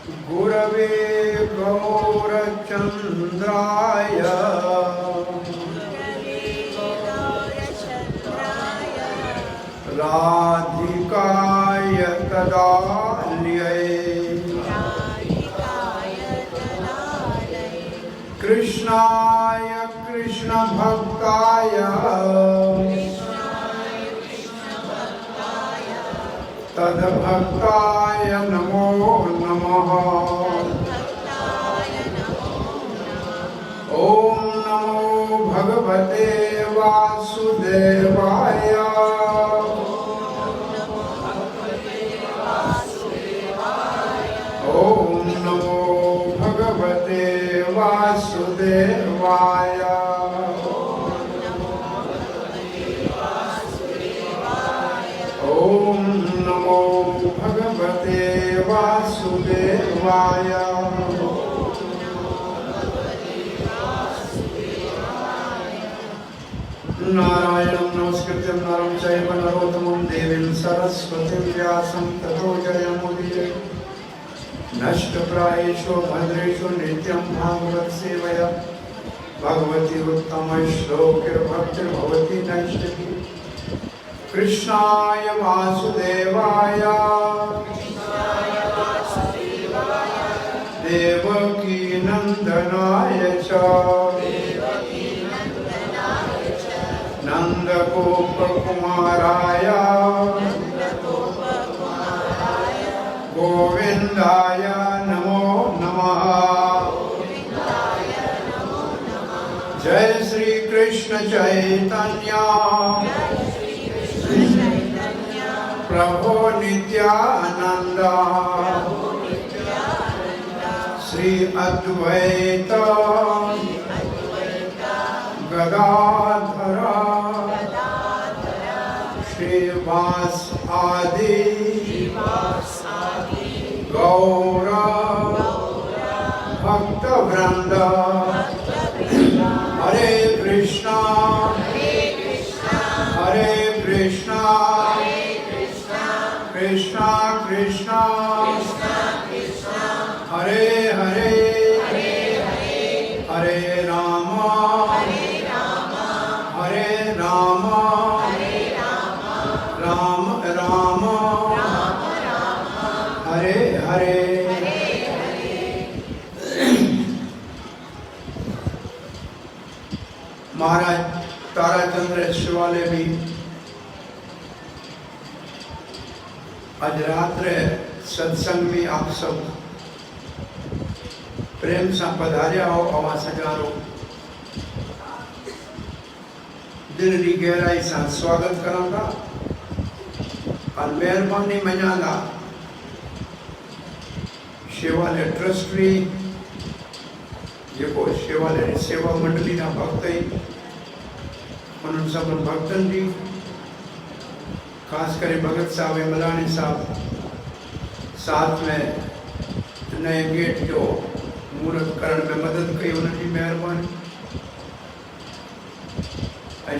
गुरवे गौरचन्द्राय राधिकाय तदालये कृष्णाय कृष्णभक्ताय तद्भक्ताय नमो नमः। ॐ नमो भगवते वासुदेवाय। ॐ नमो भगवते वासुदेवाय। ॐ नमो भगवते वासुदेवाय। नारायणं नमस्कृत्य नरं चैव नरोत्तमं देवीं सरस्वतीं व्यासं ततो जयमुदीरये। नष्टप्रायेषु भद्रेषु नित्यं भागवत सेवया भगवती उत्तम श्लोकैर्भक्तिर्भवति नैष्टिकी। कृष्णाय वासुदेवाय देवकी नंदनाय च नंदगोपकुमाराय गोविंदाय नमो नमः। जय श्री कृष्ण चैतन्य प्रभो नित्यानंद श्री अद्वैत गदाधर श्रीवास आदि गौर भक्त वृंद। हरे कृष्णा हरे कृष्णा कृष्णा कृष्णा हरे हरे हरे राम हरे राम राम राम हरे हरे। महाराज ताराचंद्र शिवालय भी आज रात्रे सत्संग में आप सब प्रेम से पधार्या हो। अवा सजारो दिल की गहराई से स्वागत करांगा और मेहरबानी मनांगा। शिवालय ट्रस्टी जो शिवालय सेवा मंडली ना भक्त उन्होंने सब भक्तन जी खास कर भगत साहब मलानी साहब साथ में नए गेट जो मुहूर्त करण में मदद कई उनकी मेहरबानी।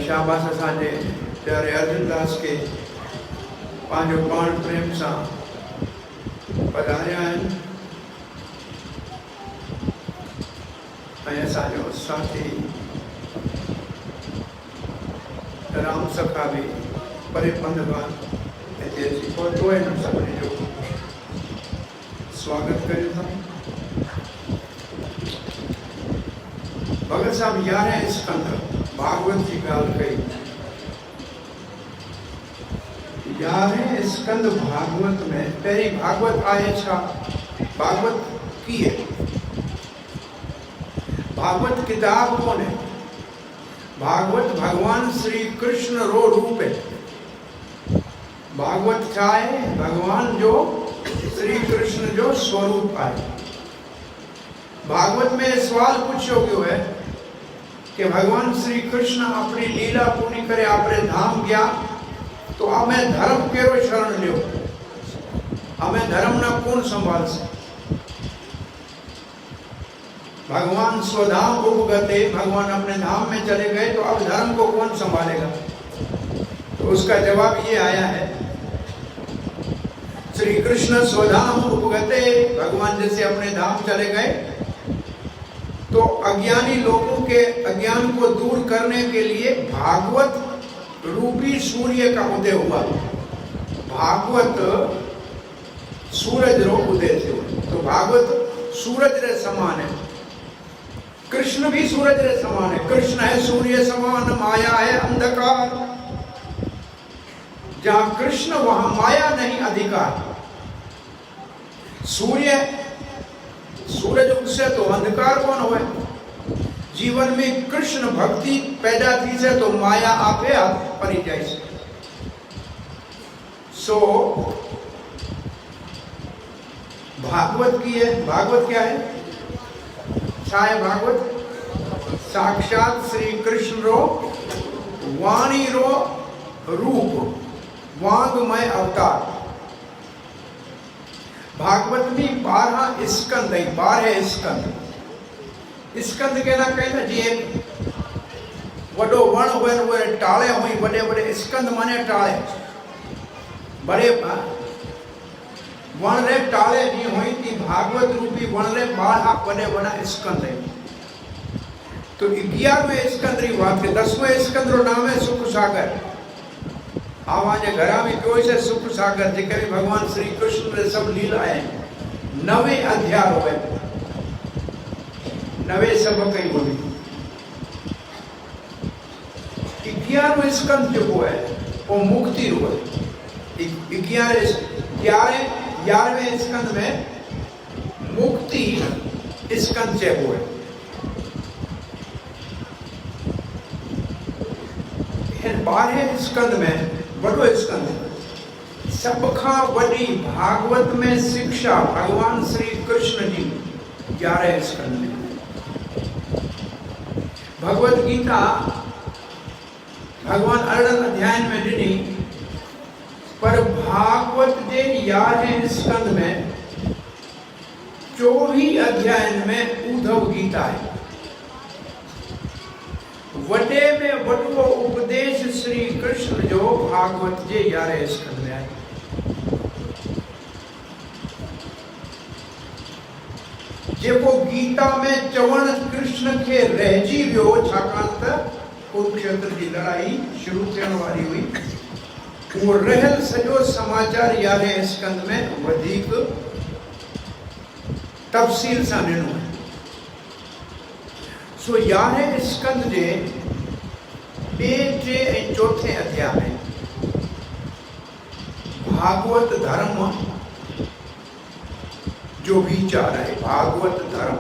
शाबाश असांजे प्यारे अर्जुन दास के पांचो पाण प्रेम से पधारिया आहिनि। असांजो साथी राम सखा भी परे पंधवान हिते अची पहुतो आहे। सभिनी जो स्वागत करियो था। भगत साहब 11 स्कंद भागवत की गाल कई। 11 स्कंद भागवत में पहली भागवत आए छा। भागवत की है भागवत किताब कौन है। भागवत भगवान श्री कृष्ण रो रूप है। भागवत क्या है भगवान जो श्री कृष्ण जो स्वरूप है। भागवत में सवाल पूछो क्यों है कि भगवान श्री कृष्ण अपनी लीला पूरी करे अपने धाम गया तो हमें धर्म केरो शरण लियो। हमें धर्म ना कौन संभाल से। भगवान स्वधाम उपगते भगवान अपने धाम में चले गए तो अब धर्म को कौन संभालेगा। तो उसका जवाब ये आया है श्री कृष्ण स्वधाम उपगते भगवान जैसे अपने धाम चले गए, तो अज्ञानी लोगों के अज्ञान को दूर करने के लिए भागवत रूपी सूर्य का उदय हुआ। भागवत सूरज रो उदय थे। तो भागवत सूरज रे समान है, कृष्ण भी सूरज रे समान है। कृष्ण है सूर्य समान, माया है अंधकार। जहां कृष्ण वहां माया नहीं अधिकार। सूरज उगसे तो अंधकार कौन हुए। जीवन में कृष्ण भक्ति पैदा थी से तो माया आपे आप परी जाए। सो भागवत की है। भागवत क्या है? छाए भागवत साक्षात श्री कृष्ण रो वाणी रो रूप, वांगमय अवतार। भागवत में 12 स्कंद है, 12 स्कंद। स्कंद के ना कहना जी एक वडो वण हुए वो टाले हुई, बड़े बड़े स्कंद माने टाले, बड़े वण रे टाले जी हुई थी। भागवत रूपी वण रे 12 बड़े बड़ा स्कंद है। तो 11वें स्कंद री बात है। 10वें स्कंद रो नाम है सुख सागर। आवाजे घरा में कोई से सुख सागर जेके भगवान श्री कृष्ण रे सब लीला है। 9वें अध्याय होवे, 9वें सब कई बोली। 11वें स्कंद जो है वो मुक्ति रूप है। 11वें स्कंद में मुक्ति स्कंद जो है। इन 12 स्कंद में बड़ो स्कंद सबका बड़ी भागवत में शिक्षा भगवान श्री कृष्ण जी 11 स्कंद में। भगवत गीता भगवान 18 अध्याय में ॾिनी, पर भागवत जे 11 स्कंद में 24 अध्याय में उद्धव गीता है। वडे में वडो उपदेश श्री कृष्ण जो भागवत जे 11 स्कंद में है। जेको गीता में चवण कृष्ण के रहजी वियो, छाकाणि त कुरुक्षेत्र की लड़ाई शुरू थियण वारी हुई। वो रहल सॼो समाचार 11 स्कंद में वधीक तफ़सील सां ॾिनो है। सो 11 स्कंद जे 2, 3 ऐं 4 अध्याय में भागवत धर्म जो विचार है। भागवत धर्म,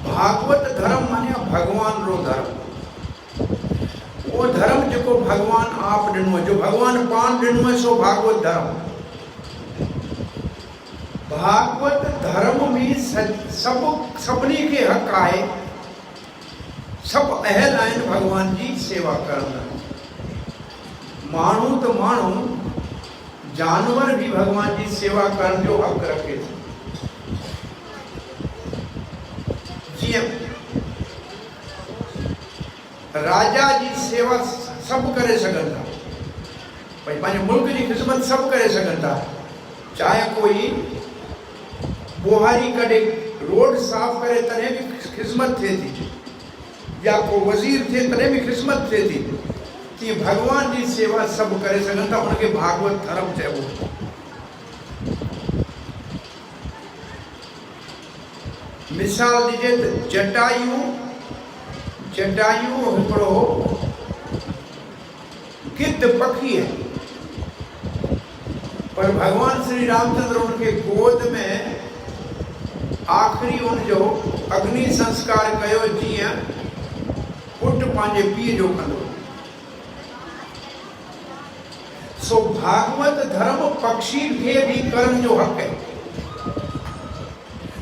भागवत धर्म माने भगवान रो धर्म। वो धर्म जो भगवान आप ॾिनो, जो भगवान पान ॾिनो है, सो भागवत धर्म। भागवत धर्म में सभिनी के हक है। सब अहल आहिनि भगवान जी सेवा करण। माण्हू तो माण्हू, जानवर भी भगवान जी सेवा करण जो हक रखे थो। जीअं राजा जी सेवा सब करे सघनि था, भई पंहिंजे मुल्क जी ख़िदमत सब करे सघनि था। चाहे कोई बुहारी कढे, रोड साफ करे, तॾहिं भी ख़िदमत थिए थी, या को वज़ीर थे तॾहिं भी ख़िदमत थिए थी। तीअं भगवान जी सेवा सब करे सघनि था, उनखे भागवत धर्म चइबो। मिसाल ॾिजे त जटायु हिकिड़ो गिद्ध पखी है, पर भगवान श्री रामचंद्र उनके गोद में आखिरी उनजो अग्नि संस्कार कयो, जीअं पुट पंहिंजे पीउ जो कंदो। सो भागवत धर्म पक्षी खे भी करण जो हक है।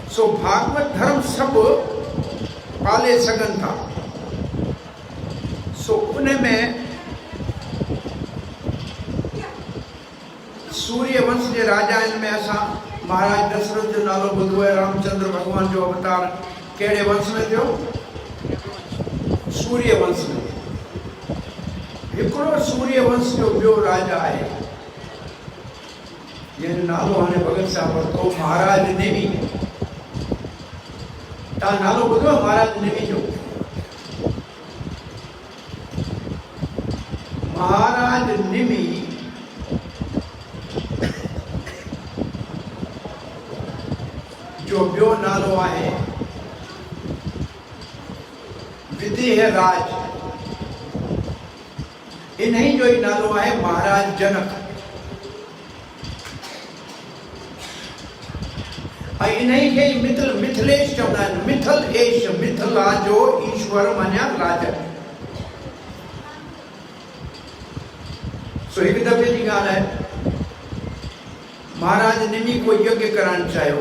सो भागवत धर्म सब पाले सघनि था। सो उनमें सूर्य वंश के राजा में असां महाराज दशरथ जो नालो ॿुधो है। रामचंद्र भगवान जो अवतार कहिड़े वंश में थियो? सूर्य वंश में। हिकिड़ो सूर्य वंश जो ॿियो राजा है, ये नालो हाणे भगत साहब वरितो महाराज नेमी। तव्हां नालो ॿुधो महाराज नेमी जो? महाराज नेमी जो ॿियो नालो आहे विदेह राज। इन्हीं जो ही नालो आहे महाराज जनक। इन्हीं के मिथिलेश चवंदा आहिनि। मिथल एश, मिथिला जो ईश्वर मञिया राजा। सो हिकु दफ़े जी ॻाल्हि आहे, महाराज निमी को यज्ञ कराइणु चाहियो।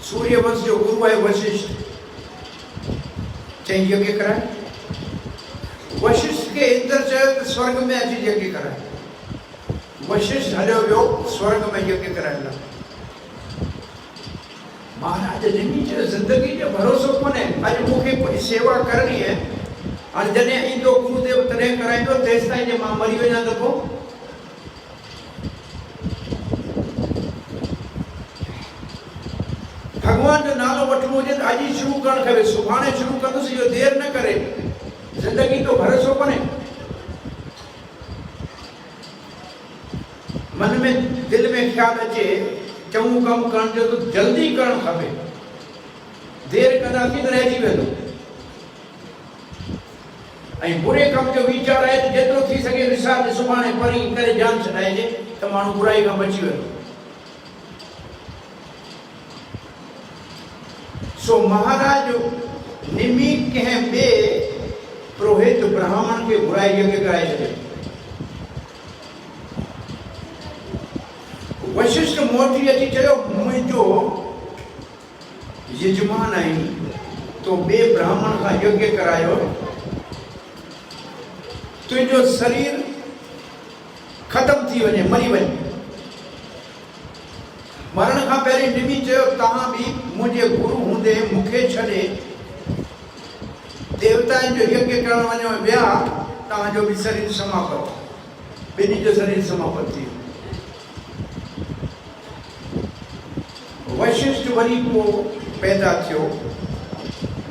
सूर्यवंश जो गुरु आहे वशिष्ठ, चई यज्ञ कराए। वशिष्ठ के इंद्र चयो त स्वर्ग में अची यज्ञ कराए। वशिष्ठ हलियो वियो स्वर्ग में यज्ञ कराइण लाइ। महाराज निमी चयो ज़िंदगी जो भरोसो कोन्हे, अॼु मूंखे कोई सेवा करणी है, हाणे जॾहिं ईंदो गुरुदेव तॾहिं कराईंदो, तेसि ताईं जे मां मरी वञा त पोइ। भगवान जो नालो वठिणो हुजे त अॼु ई शुरू करणु खपे, सुभाणे शुरू कंदुसि, इहो देरि न करे। ज़िंदगी तो भरोसो कोन्हे। मन में दिल में ख्याल अचे चङो कमु करण जो त जल्दी करणु खपे। देरि कंदासीं त रहिजी वेंदो। ऐं बुरे कम जो वीचार आहे त जेतिरो थी सघे विसार सुभाणे परी करे जान छॾाइजे त माण्हू बुराई खां बची वेंदो। सो महाराज निमी कंहिं ॿिए पुरोहित ब्राह्मण खे घुराए यज्ञ कराए छॾियो। वशिष्ठ मोटी अची चयो मुंहिंजो यजमान आहीं, तो ॿिए ब्राह्मण खां यज्ञ करायो, तुंहिंजो शरीर खत्म थी वञे, मरी वञे। मरण खां पहिरीं निमी चयो तव्हां बि मुंहिंजे गुरु हूंदे मूंखे छॾे देवताउनि जो यज्ञ करण वञो विया, तव्हांजो बि शरीर समाप्त, ॿिन्ही जो शरीर समाप्त थी वियो। वशिष्ठ वरी पोइ पैदा थियो।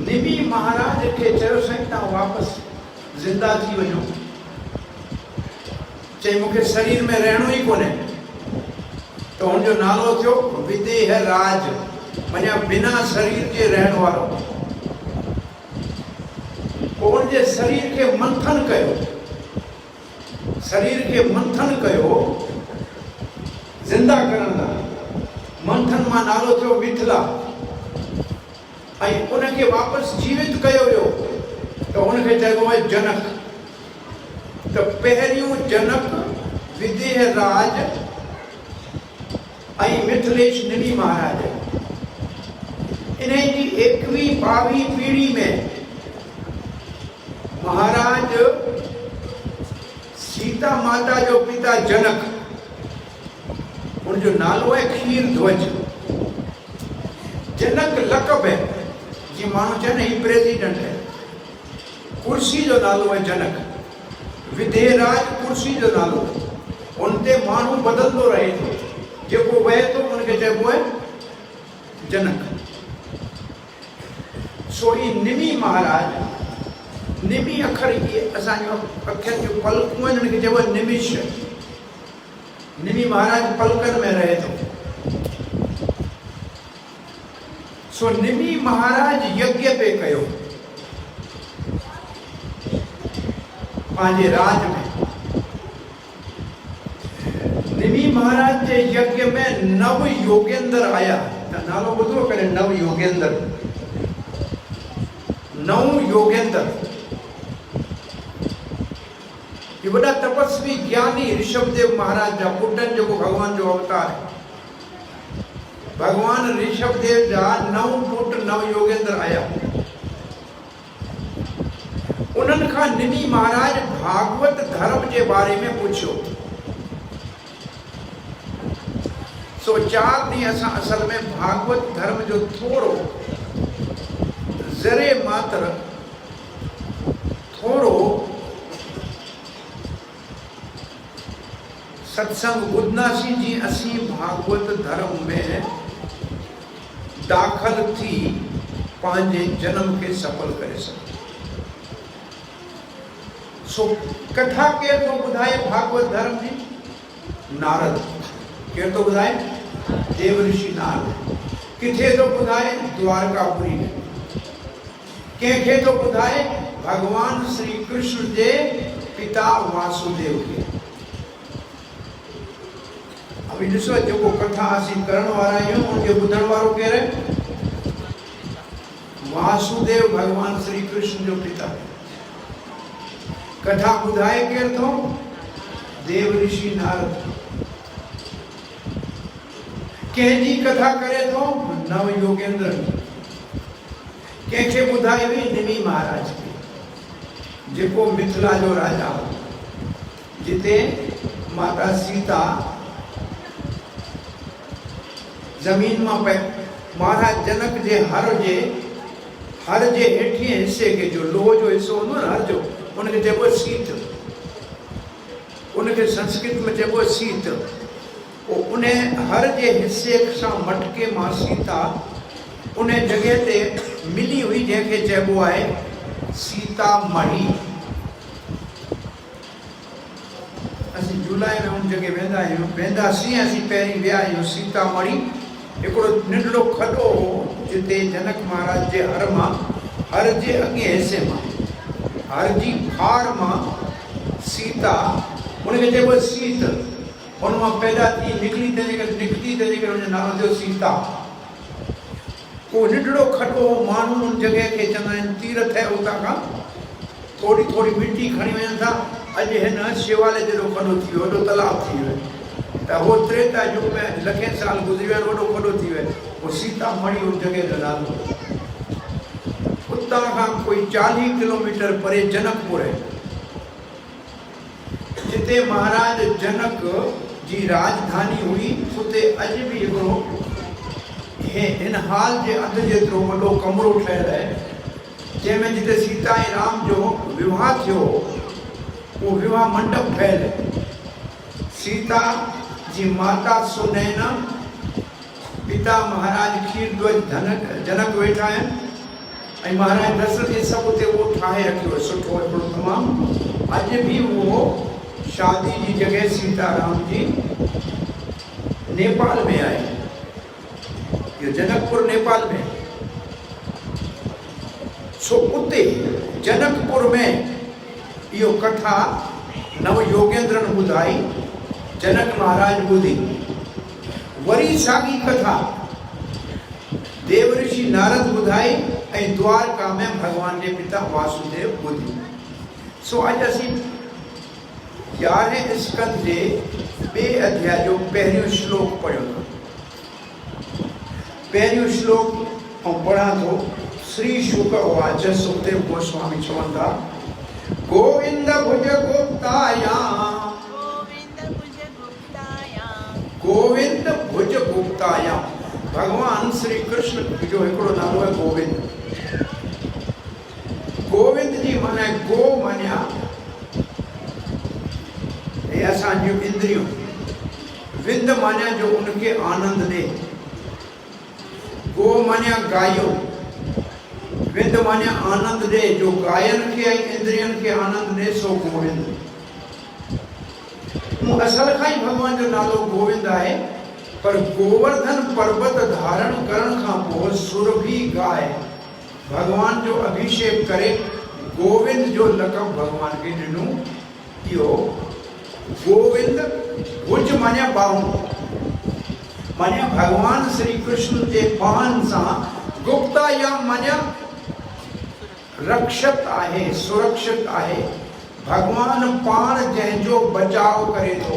निमी महाराज खे चयो साईं तव्हां वापसि ज़िंदा थी वञो। चई मूंखे शरीर में रहणो ई कोन्हे। त हुनजो नालो थियो विदेह राज, मञा बिना शरीर जे रहण वारो। पोइ हुनजे शरीर खे मंथन कयो, शरीर खे मंथन कयो ज़िंदा करण लाइ। मंथन मां नालो थियो मिथिला। ऐं उनखे वापसि जीवित कयो वियो त हुनखे चइबो आहे जनक। त पहिरियों जनक, विदेह राज ऐं मिथिलेश निमी महाराज। इन्हीं जी 21-22 पीढ़ी में महाराज सीता माता जो पिता जनक, उनजो नालो है खीर ध्वज। जनक लक़ब है, जी माण्हू चवनि ही प्रेसिडेंट है। कुर्सी जो नालो है जनक। विदेह राज कुर्सी जो नालो, उनते माण्हू बदलतो रहे थो, जेको वहे थो उनखे चइबो है जनक। सो ई निमी महाराज, निमी अखर इहे असांजो अखियुनि जो पलकूं आहिनि, उनखे चइबो आहे निमिष। निमी महाराज पलकनि में रहे थो। सो निमी महाराज यज्ञ पे कयो पंहिंजे राज में। निमी महाराज जे यज्ञ में नव योगेंद्र आया। नालो ॿुधो करे, नव योगेंद्र। नव योगेंद्र ये वॾा तपस्वी ज्ञानी ऋषभदेव महाराज जा पुटनि जेको भगवान जो अवतार है। भगवान ऋषभदेव जा 9 पुट नव योगेंद्र आया। उन्हनि खां निमी महाराज भागवत धर्म के बारे में पूछो। सो 4 ॾींहं असां असल में भागवत धर्म जो थोड़ो ज़रे मात्र थोड़ो सत्संग ॿुधंदासीं जी असीं भागवत धर्म में दाख़िल थी पंहिंजे जन्म खे सफल करे सघूं। सो कथा केरु थो ॿुधाए भागवत धर्म जी? नारद। केरु थो ॿुधाए? देव ऋषि नारद। किथे थो ॿुधाए? द्वारकापुरी में। कंहिंखे थो ॿुधाए? भगवान श्री कृष्ण जे पिता वासुदेव खे। अभी ॾिसो जेको कथा असीं करण वारा आहियूं उनखे ॿुधण वारो केरु आहे? वासुदेव भगवान श्री कृष्ण जो पिता। कथा ॿुधाए केरु थो? देव ऋषि नारद। कंहिंजी कथा करे थो? नव योगेंद्र। कंहिंखे ॿुधाई हुई? निमि महाराज खे, जेको मिथिला जो राजा हो, जिते माता सीता जमीन में महाराज जनक जे हर जे हेठिए हिस्से के जो लोह जो हिस्सो होंदो न हर जो, उनके चइबो सीत। उनके संस्कृत में चइबो सीत। उन हर जे हिस्से सां मटके मां सीता उन जगह ते मिली हुई जंहिंखे चइबो आहे सीता मढ़ी। असीं जुलाई में उन जगह वेंदा आहियूं, वेंदासीं। असीं पहिरीं विया आहियूं सीता मढ़ी। हिकिड़ो नंढड़ो खॾो हो जिते जनक महाराज जे हर जे अॻे हिसे मां, हर जी फार मां सीता, उनखे चइबो सीत, उन मां पैदा थी निकिती तंहिंजे करे उनजो नालो थियो सीता। उहो नंढड़ो खॾो माण्हू उन जॻह खे चवंदा आहिनि तीर्थ आहे। उतां खां थोरी थोरी मिटी खणी वञनि था। अॼु हिन शिवालय जहिड़ो खॾो थी वियो, वॾो तालाब थी वियो। त उहो त्रेता युग में लखें साल गुज़री विया, वॾो खॾो थी वियो। उहो सीता मढ़ी उन जॻह जो नालो। उतां खां कोई 40 किलोमीटर परे जनकपुर आहे, जिते महाराज जनक जी राजधानी हुई। उते अॼु बि हिकिड़ो हिन हाल जे अध जेतिरो वॾो कमरो ठहियल आहे, जंहिंमें जिते सीता ऐं राम जो विवाह थियो, उहो विवाह मंडप ठहियल आहे। सीता जी माता सुनैना, पिता महाराज खीरध्वज जनक वेठा आहिनि, ऐं महाराज दशरथ जे सभु उते उहो ठाहे रखियो सुठो हिकिड़ो तमामु। अॼु बि उहो शादी जी जगह सीताराम जी नेपाल में आहे। ये जनकपुर नेपाल में। सो उते जनकपुर में यो कथा नव योगेंद्रन ॿुधाई, जनक महाराज ॿुधी। वरी साॻी कथा देव ऋषि नारद ॿुधाई ऐं द्वारका में भगवान जे पिता वासुदेव ॿुधी। सो अॼु असीं 11 स्कंद जे 2 अध्याय जो पहिरियों श्लोक पढ़ियो। पहिरियों श्लोक ऐं पढ़ां थो। श्री शुक उवाच। सुखदेव गोस्वामी चवनि था, गोविंद भुज गुप्ताया, गोविंद भुज गुप्ताया। भगवान श्री कृष्ण जो हिकिड़ो नालो है गोविंद। गोविंद जी माना गो मान्या ये असांजूं इंद्रियों, विंद मान्या जो उनके आनंद दे। गो मान्या गायो, विंद मान्या आनंद दे, जो गायन के इंद्रियन के आनंद दे सो गोविंद। असल खां ही भगवान जो नालो गोविंद है। पर गोवर्धन पर्वत धारण करण खां पोइ सुरभि गाय भगवान जो अभिषेक करे गोविंद जो लक़ब भगवान के ॾिनो। इहो गोविंद भुज मान्या बाहु, मान्या भगवान श्री कृष्ण के पान सां गुप्ता या मान्या रक्षत आहे, सुरक्षित आहे। भगवान पान जंहिंजो बचाव करे थो।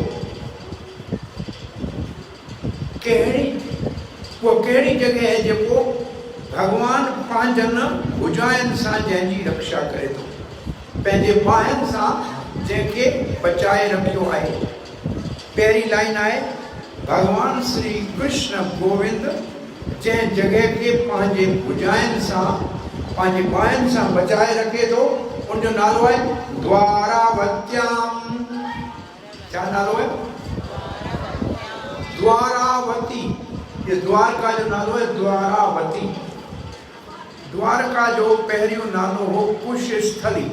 कहिड़ी जगह है जेको भगवान पंहिंजनि भुजाइन सां जंहिंजी रक्षा करे थो, पंहिंजे बाहनि सां जंहिंखे बचाए रखियो आहे। पहिरीं लाइन आहे, भगवान श्री कृष्ण गोविंद जंहिं जगह के पंहिंजे भुजाइन सां पंहिंजे बाहनि सां बचाए रखे थो, उनजो नालो आहे द्वारावत्याम। छा नालो आहे? द्वारावती, ये द्वारका जो नालो है द्वारावती। द्वारका जो पहिरियों नालो हो कुशस्थली,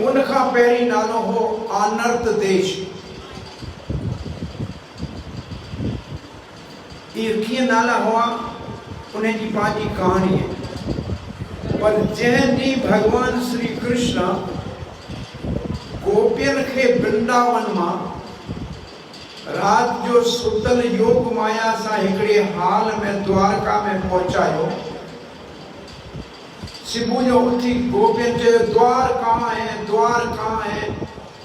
उनका पहिरीं नालो हो आनर्त देश। ये कीअं नाला हुआ, उन्हें जी पंहिंजी कहानी है। पर जंहिं ॾींहुं भगवान श्री कृष्ण गोपियन के वृंदावन मां रात जो सुतल योग माया सा हिकड़े हाल में द्वारका में पहुंचायो। सुबह जो उठी गोपियन चयो द्वार कहाँ है, द्वार कहाँ है,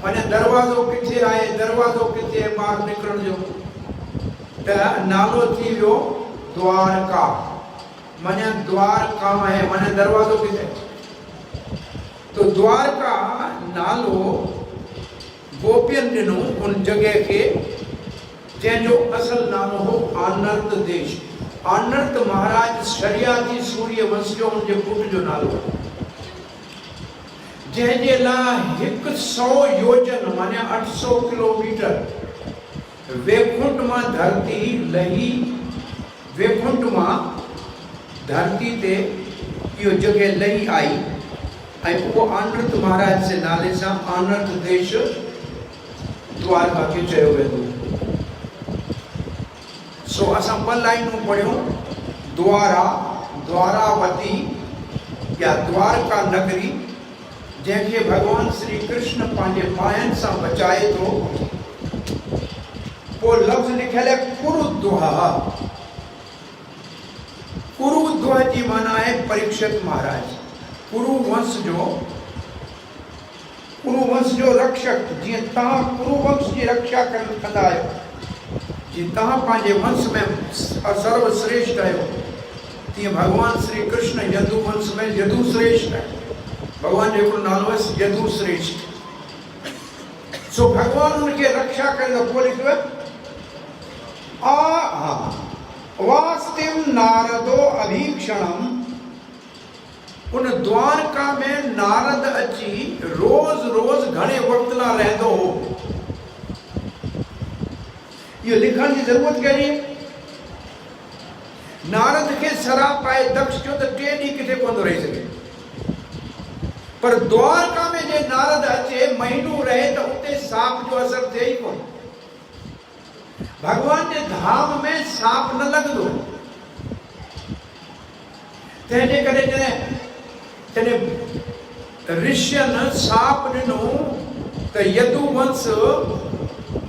माने दरवाजो किथे आहे, दरवाजो किथे है, बाहर निकरण जो। त नालो थी वियो द्वारका, माने द्वार कहाँ है, माने दरवाजो किथे। तो द्वारका नालो गोपियन ॾिनो उन जगह के, जंहिंजो असल नालो हो आनर्त देश। आनर्त महाराज शरियाती सूर्य वंश जो उनके पुट जो नालो, जंहिंजे लाइ 100 योजन माने 800 किलोमीटर वैकुंठ मां धरती लही, वैकुंठ मां धरती ते इहो जगह लही आई ऐं वो आनर्त महाराज से नाले से आनर्त देश द्वारका के चयो वेंदो। सो असां ॿ लाइनूं पढ़ियूं, द्वारा, द्वारावती या द्वारका नगरी, जंहिंखे भगवान श्री कृष्ण पंहिंजे मायन सां बचाए थो। पोइ लफ़्ज़ लिखियल है कुरुद्वह। कुरुद्वह जी माना है परीक्षित महाराज। कुरुवंश जो रक्षक, जीअं तव्हां कुरुवंश की रक्षा कंदा आहियो, जी तव्हां पंहिंजे वंश में सर्वश्रेष्ठ आहियो, तीअं भगवान श्री कृष्ण यदुवंश में यदुश्रेष्ठ है। भगवान जो हिकिड़ो नालो है यदुश्रेष्ठ। सो भगवान उनके रक्षा करे। पोइ लिखियो वास्तिम नारदो अभीक्षणम। उन द्वारका में नारद अची रोज रोज घणे वक्त ला रहंदो हो। ये लिखण की जरूरत कहिड़ी है? नारद के शराब पाए दक्ष चयो त 3 ॾींहं किथे कोन रही सके, पर द्वारका में जे नारद अचे महीनों रहे तो उते साप जो असर थे ही कोन। भगवान के धाम में साप न लगदो। तंहिंजे करे जॾहिं ऋषियन साप ॾिनो त यदुवंश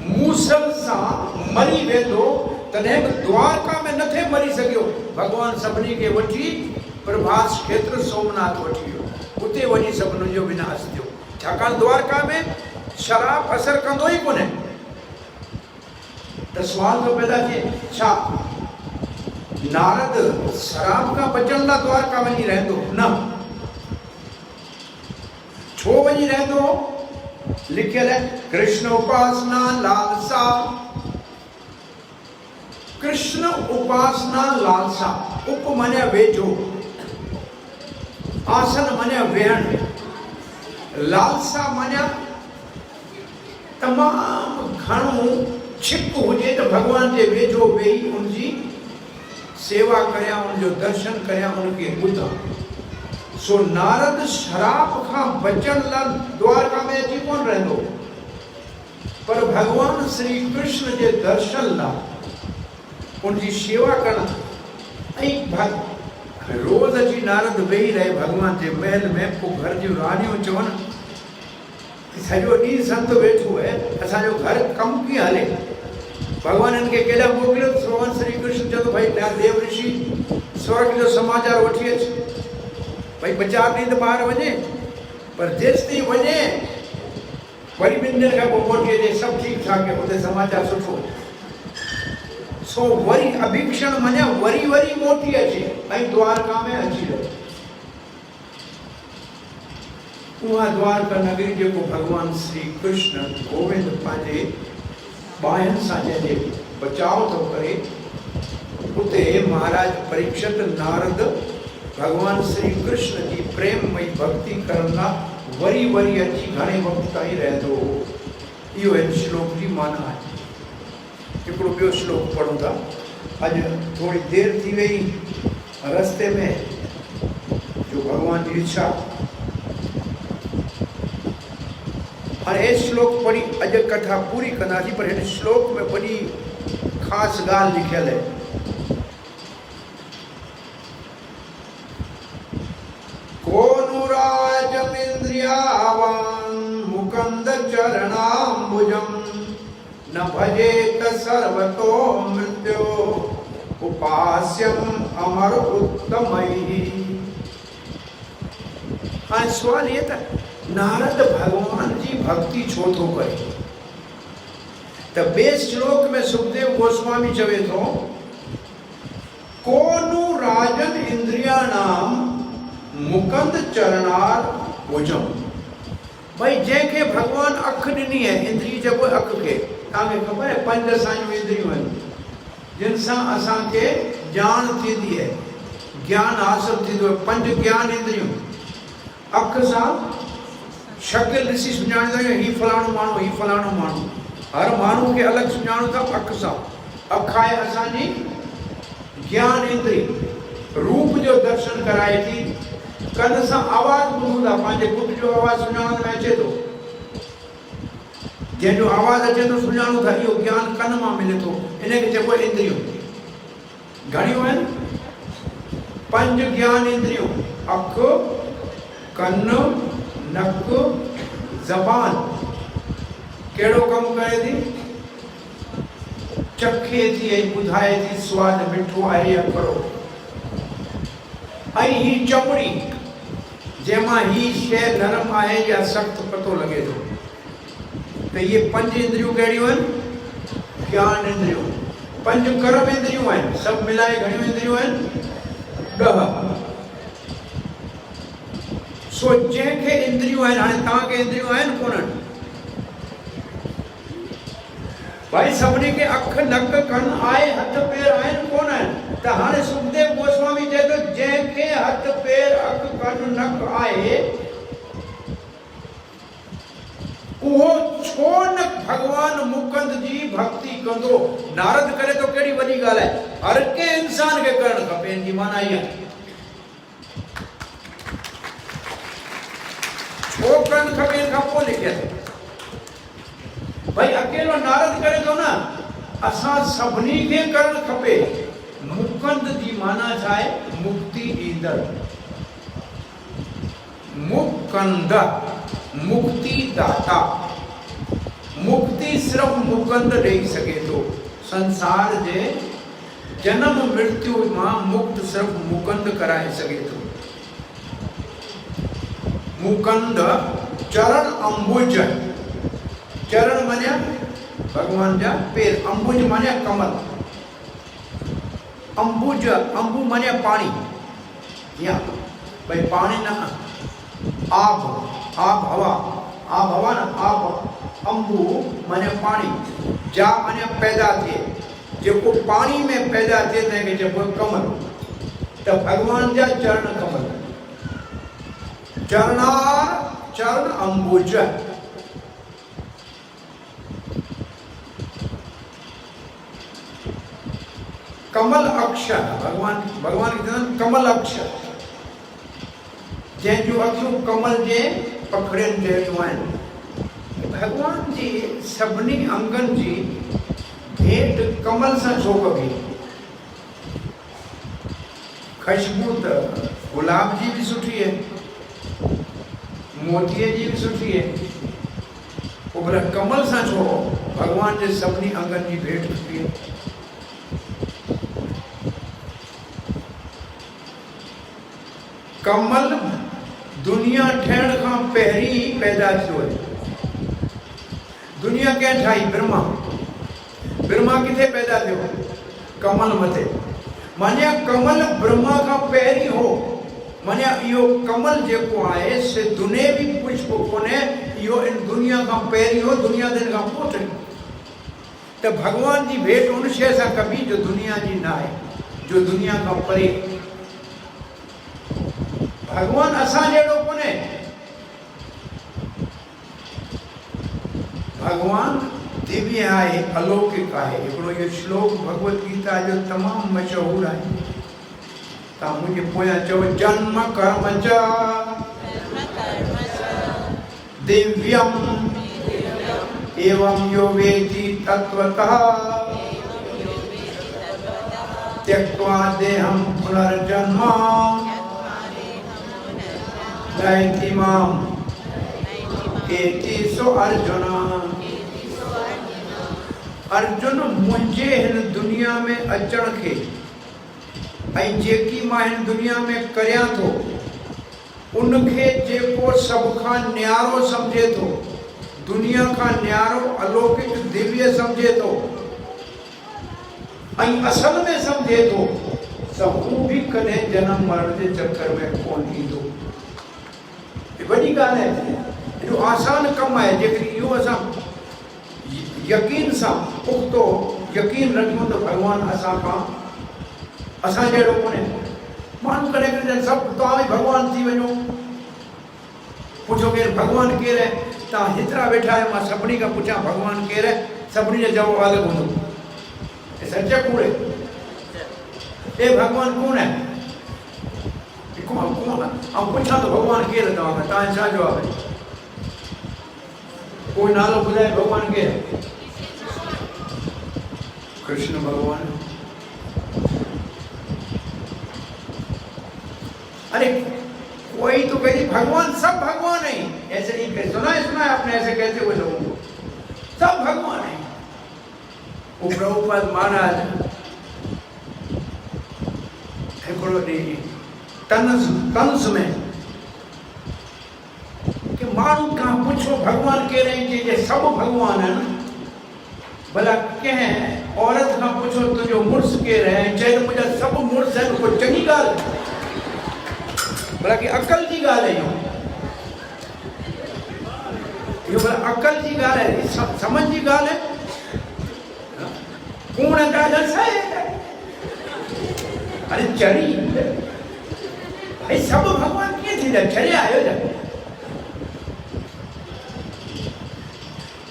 मूसल सां मरी वेंदो, तॾहिं बि द्वारका में नथे मरी सघियो। भगवान सभिनी खे वठी प्रभास क्षेत्र सोमनाथ वठी वियो, उते वञी सभिनी जो विनाश थियो। छाकाणि द्वारका में शराब असर कंदो ई कोन्हे। तो सवाल तो पैदा थिए, छा नारद शराब का बचण लाइ द्वारका वञी रहंदो? न। छो वञी रहंदो? लिखियल है कृष्ण उपासना लालसा। कृष्ण उपासना लालसा। उप माने वेझो, आसन माने वेहण, लालसा माने तमाम घणो छिक हुजे तो भगवान के वेझो वेही उनकी सेवा करिया, उनजो दर्शन करिया, उनके ॿुधा। सो नारद शराब का बचण लाइ द्वारका में अची कोन रहंदो, पर भगवान श्री कृष्ण के दर्शन लाइ उनकी सेवा करण। रोज अची नारद वेही रहे भगवान के महल में। पोइ घर जी रानियूं चवन सॼो ॾींहुं संत वेठो है, असांजो घर कम कीअं हले। भगवान इनके केॾा मोकिलियो। भगवान श्री कृष्ण चयो भाई देव ऋषि स्वर्ग जो समाचार वठी अच। भाई 4 ॾींहं त ॿाहिरि वञे, पर जेसिताईं वञे वरी 2 ॾींहंनि खां पोइ मोटी अचे, सभु ठीकु ठाक है, उते समाचार सुठो। सो वरी अभीक्षण माने वरी वरी मोटी अचे ऐं द्वारका में अची रहे। उहा द्वारका नगरी जेको भगवान श्री कृष्ण गोविंद पंहिंजे ॿाहिनि सां जंहिंजे बचाव थो करे, उते महाराज परीक्षित नारद भगवान श्री कृष्ण की प्रेममयी भक्ति करण लाइ वरी वरी अची घणे वक्त ताईं रहंदो। इहो हिन श्लोक जी माना आहे। हिकिड़ो ॿियो श्लोक पढ़ूं था। अॼु थोड़ी देरि थी वई रस्ते में, जो भॻवान जी इच्छा। हाणे हे श्लोक पढ़ी अॼु कथा पूरी कंदासीं, पर हिन श्लोक में वॾी ख़ासि ॻाल्हि लिखियल आहे। कोनुराजमिन्द्रियावान् मुकुन्द चरणाम्बुजम् न भजेत सर्वतो मृत्यो उपास्यम् अमर उत्तमैः। हाणे सवाल ये था, नारद भगवान जी भक्ति छो थो करे? त ॿिए श्लोक में सुखदेव गोस्वामी चवे थो, कोनु राजन इंद्रियाणाम मुकुंद चरणार भुजम। भाई जंहिंखे भगवान अख ॾिनी आहे, इंद्रिय चइबो अख खे, तव्हांखे ख़बर आहे 5 असांजूं इंद्रियूं आहिनि जिन सां असांखे ॼाण थींदी आहे, ज्ञान हासिल थींदो आहे। 5 ज्ञान इंद्रियूं। अख सां शक्ल ॾिसी सुञाणींदा आहियूं, ही फलाणो माण्हू, ही फलाणो माण्हू। हर माण्हू खे अलॻि सुञाणो था अख सां। अख आहे असांजी ज्ञान इंद्री, रूप जो दर्शन कराए थी। कन सां आवाज़ ॿुधूं था, पंहिंजे पुट जो आवाज़ सुञाणण में अचे थो, जंहिंजो आवाज़ अचे थो सुञाणूं था, इहो ज्ञान कन मां मिले थो। इनखे चइबो इंद्रियूं। घणियूं आहिनि? 5 ज्ञान इंद्रियूं। अख, कन, नक, ज़बान। कहिड़ो कमु करे थी? चखे थी ऐं ॿुधाए थी सवादु मिठो आहे या कड़ो। ऐं ही चमड़ी, जंहिंमां ही शइ नरम आहे या सख़्तु पतो लॻे थो। त इहे 5 इंद्रियूं कहिड़ियूं आहिनि? ज्ञान इंद्रियूं। 5 कर्म इंद्रियूं आहिनि। सभु मिलाए घणियूं इंद्रियूं आहिनि? 10। सो जंहिंखे इंद्रियूं आहिनि, हाणे तव्हांखे इंद्रियूं आहिनि कोन्हनि? भाई सभिनी खे अख, नक, कन आहे, हथ पेर आहिनि कोन आहिनि? त हाणे सुखदेव गोस्वामी चए थो, जंहिंखे हथ पेर, अख, कन, नक आहे, उहो छो न भगवान मुकुंद जी भक्ति कंदो? नारद करे तो कहिड़ी वॾी ॻाल्हि आहे। हर के इंसान खे करणु खपे। इन जी माना इहा छो करणु खपे, इन खां पोइ लिखियलु। भाई अकेलो नारद करे थो न, असां सभिनी खे करणु खपे। मुकुंद जी माना छा आहे? मुक्ति ॾींदड़। मुकुंद, मुक्ति दाता। मुक्ति सिर्फ मुकुंद ॾेई सघे थो। संसार जे जन्म मृत्यु मां मुक्त सिर्फ मुकुंद कराए सघे थो। मुकुंद चरण अंबुज। चरण माने भगवान जा पेर, अंबुज माने कमल। अंबुज, अंबु माने पानी, या भाई पानी ना, आब, आब हवा, आब हवा ना, आब। अंबु माने पानी, जा माने पैदा थिए, जेको पानी में पैदा थिए तंहिंखे चइबो कमल। त भगवान जा चरण कमल। चरणार, चरण अंबुज। कमल अक्षर, भगवान के जन्म कमल अक्षर, जंहिंजूं अखियूं कमल जे पखड़ियुनि जहिड़ियूं आहिनि। भगवान जी सभिनी अंगनि जी भेंट कमल सां छो कबी? ख़ुशबू त गुलाब जी भी सुठी है, मोतीअ जी भी सुठी है, पर कमल सां छो भगवान जे सभिनी अंगनि जी भेंट कबी है? कमल दुनिया ठहण खां पहिरीं ही पैदा थियो है। दुनिया कंहिं ठाही? ब्रह्मा। ब्रह्मा किथे पैदा थियो? कमल मथे। माने कमल ब्रह्मा खां पहिरीं हो। माने इहो कमल जेको आहे से दुनियावी पुष्प कोन्हे, इहो इन दुनिया खां पहिरीं हो, दुनिया दिन खां पोइ ठही। त भगवान जी भेंट उन शइ सां कबी जो दुनिया जी न आहे, जो दुनिया खां परे। भगवान असां जहिड़ो कोन्हे। भगवान दिव्य आहे, अलौकिक आहे। हिकिड़ो इहो श्लोक भगवत गीता जो तमामु मशहूरु आहे। तव्हां मुंहिंजे पोयां चओ, जन्म कर्म च दिव्यम एवं यो वेति तत्वतः त्यक्त्वा देहं पुनर्जन्म नयति माम् एति सो अर्जुन। अर्जुन मुंहिंजे हिन दुनिया में अचण खे ऐं जेकी मां हिन दुनिया में करियां थो उनखे जेको सभ खां न्यारो सम्झे थो, दुनिया खां न्यारो अलौकिक दिव्य सम्झे थो ऐं असल में सम्झे थो, त हू बि कॾहिं जनम मरण जे चक्कर में कोन ईंदो। वॾी ॻाल्हि आहे, एॾो आसान कमु आहे। जेकॾहिं इहो असां यकीन सां पुख़्तो यकीन रखूं त भॻवानु असां जहिड़ो कोन्हे। माण्हू कॾहिं कॾहिं सभु तव्हां ई भॻवानु थी वञो, पुछो केरु भॻवानु केरु आहे, तव्हां हेतिरा वेठा आहियो, मां सभिनी खां पुछां भॻवानु केरु आहे, सभिनी जो जवाबु अलॻि हूंदो। सच कूड़ ए भॻवानु कोन आहे, कोन ऐं पुछां त भॻवानु केरु आहे तव्हां खां, तव्हां छा जवाबु आहे? कोई नालो ॿुधाए भॻवानु केरु आहे? कृष्ण भगवान। अरे कोई तो कहे भगवान, सब भगवान है, ऐसे नहीं कहे। सुना है आपने ऐसे कहते हुए लोगों को, सब भगवान है। वो प्रभुपाद महाराज तंस में कि मानू कहाँ पूछो भगवान कह रहे हैं कि सब भगवान है ना, भला कह औरत का पूछो तो जो मुर्स कह रहे हैं, चाहे मुझे सब मुर्स है तो चंगी गाल, भला कि अकल की गाल है यो भला अकल की गाल है, समझ की गाल है। कौन है? अरे चरी भाई सब भगवान के थी चले आयो जा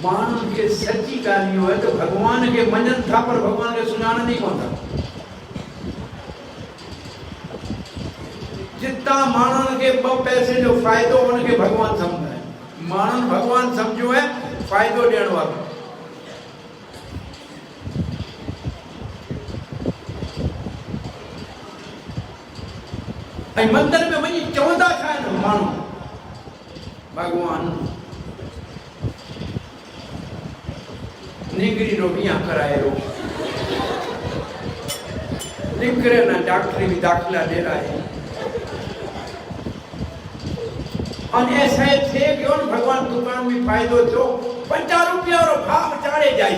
मानव के सच्ची गालियों है तो भगवान के मनन था पर भगवान के सुनाना नहीं कौन था। जितना मानन के पैसे जो फायदो उनके भगवान समझा है, मानन भगवान समझो है फायदो देने वाला। मंदिर में वही चौदह छा मानू भगवान निगरी रोगियां कराए रो निकरे ना डॉक्टरी भी दाखिला दे रहा है और ऐसा थे कि उन भगवान दुकान में फायदो थो 50 रुपया और भाव चाड़े जाए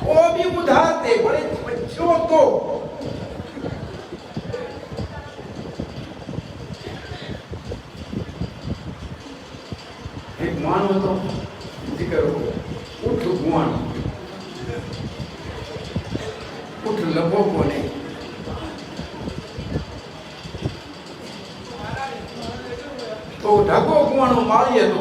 वो भी उधारते बड़े बच्चों को एक मानो तो जिक्र हो उठ गुआन उठ लबो कोने तो ढको गुआनो मारिए तो